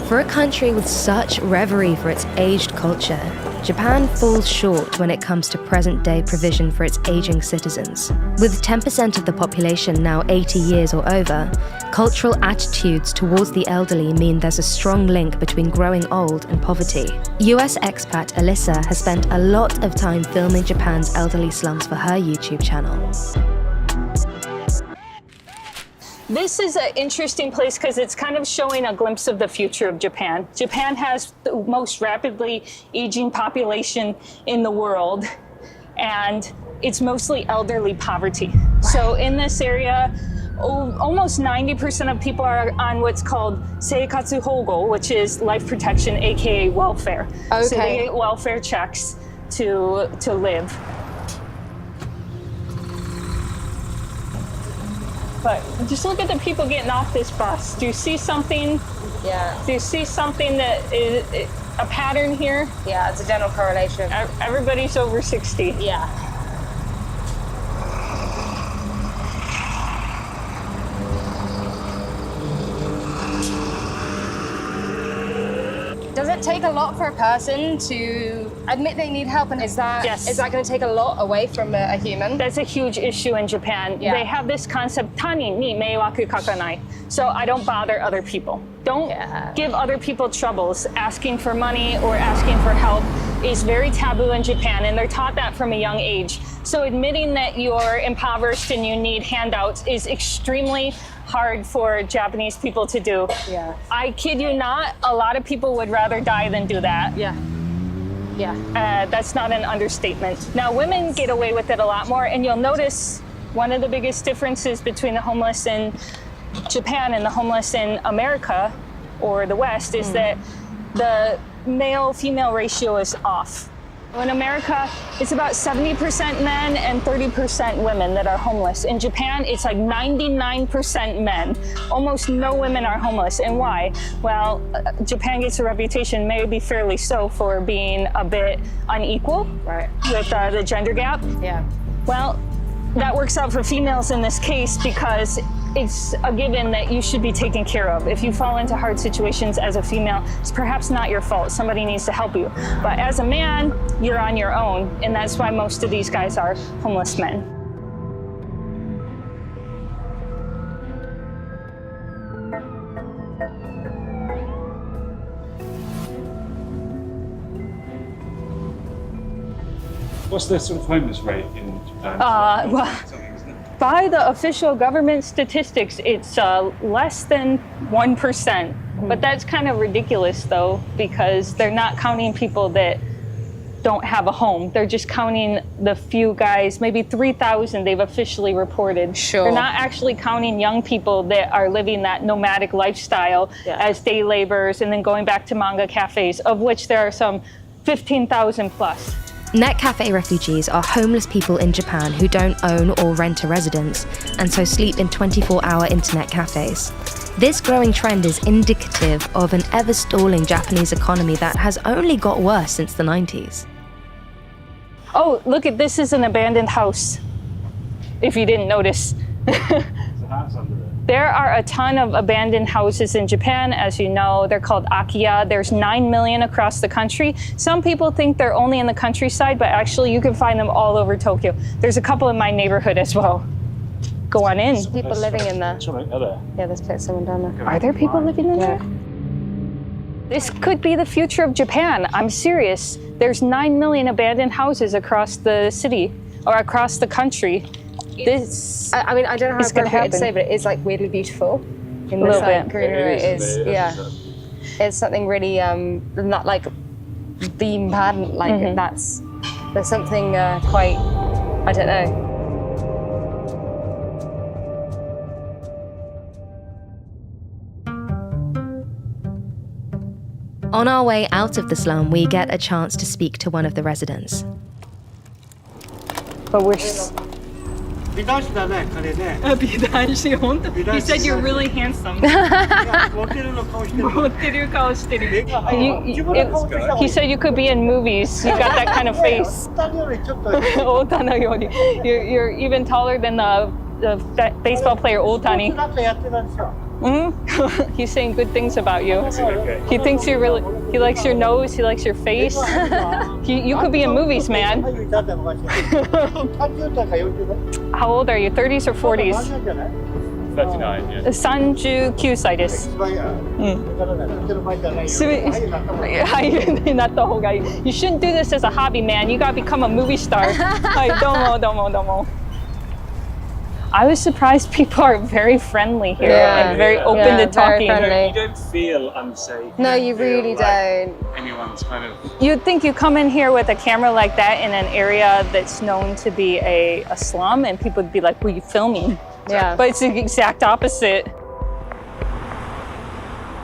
For a country with such reverie for its aged culture, Japan falls short when it comes to present-day provision for its aging citizens. With 10% of the population now 80 years or over, cultural attitudes towards the elderly mean there's a strong link between growing old and poverty. US expat Alyssa has spent a lot of time filming Japan's elderly slums for her YouTube channel. This is an interesting place because it's kind of showing a glimpse of the future of Japan. Japan has the most rapidly aging population in the world, and it's mostly elderly poverty. So in this area, almost 90% of people are on what's called seikatsu hogo, which is life protection, aka welfare. Okay. So they get welfare checks to live. But just look at the people getting off this bus. Do you see something? Yeah. Do you see something that is a pattern here? Yeah, it's a general correlation. Everybody's over 60. Yeah. Does it take a lot for a person to admit they need help, and is that going to take a lot away from a human? That's a huge issue in Japan. Yeah. They have this concept, tanin ni meiwaku kakanai. So I don't bother other people. Don't give other people troubles. Asking for money or asking for help is very taboo in Japan, and they're taught that from a young age. So admitting that you're impoverished and you need handouts is extremely hard for Japanese people to do. Yeah. I kid you not, a lot of people would rather die than do that. Yeah. Yeah. That's not an understatement. Now, women get away with it a lot more, and you'll notice one of the biggest differences between the homeless in Japan and the homeless in America or the West is that the male-female ratio is off. In America, it's about 70% men and 30% women that are homeless. In Japan, it's like 99% men. Almost no women are homeless. And why? Well, Japan gets a reputation, maybe fairly so, for being a bit unequal with the gender gap. Yeah. Well, that works out for females in this case because it's a given that you should be taken care of. If you fall into hard situations as a female, it's perhaps not your fault. Somebody needs to help you. But as a man, you're on your own, and that's why most of these guys are homeless men. What's the sort of homeless rate in Japan? By the official government statistics, it's less than 1%. But that's kind of ridiculous, though, because they're not counting people that don't have a home. They're just counting the few guys, maybe 3,000 they've officially reported. Sure. They're not actually counting young people that are living that nomadic lifestyle as day laborers and then going back to manga cafes, of which there are some 15,000 plus. Net cafe refugees are homeless people in Japan who don't own or rent a residence and so sleep in 24-hour internet cafes. This growing trend is indicative of an ever-stalling Japanese economy that has only got worse since the 90s. Oh, look at this is an abandoned house, if you didn't notice. There's a house under it. There are a ton of abandoned houses in Japan, as you know. They're called akiya. There's 9 million across the country. Some people think they're only in the countryside, but actually you can find them all over Tokyo. There's a couple in my neighborhood as well. Go on in. People living in there. Yeah, there's someone down there. Are there people living in there? This could be the future of Japan. I'm serious. There's 9 million abandoned houses across the city or across the country. This, I mean, I don't know how appropriate to say, but it is like weirdly beautiful. In this like greenery, it is. It's something really not like theme pattern. Like there's something quite, I don't know. On our way out of the slum, we get a chance to speak to one of the residents. but we're... He said you're really handsome. He said you could be in movies. You got that kind of face. You're even taller than the baseball player Otani. He's saying good things about you. Is it okay? He thinks you're really, he likes your nose, he likes your face. You could be in movies, man. How old are you? 30s or 40s? 39, yeah. 39歳です。なった方がいい。You shouldn't do this as a hobby, man. You gotta become a movie star. はい、どうも。I was surprised people are very friendly here and very open to talking. You don't feel unsafe. No, you really don't. Anyone's kind of... You'd think you come in here with a camera like that in an area that's known to be a slum and people would be like, were you filming? Yeah. But it's the exact opposite.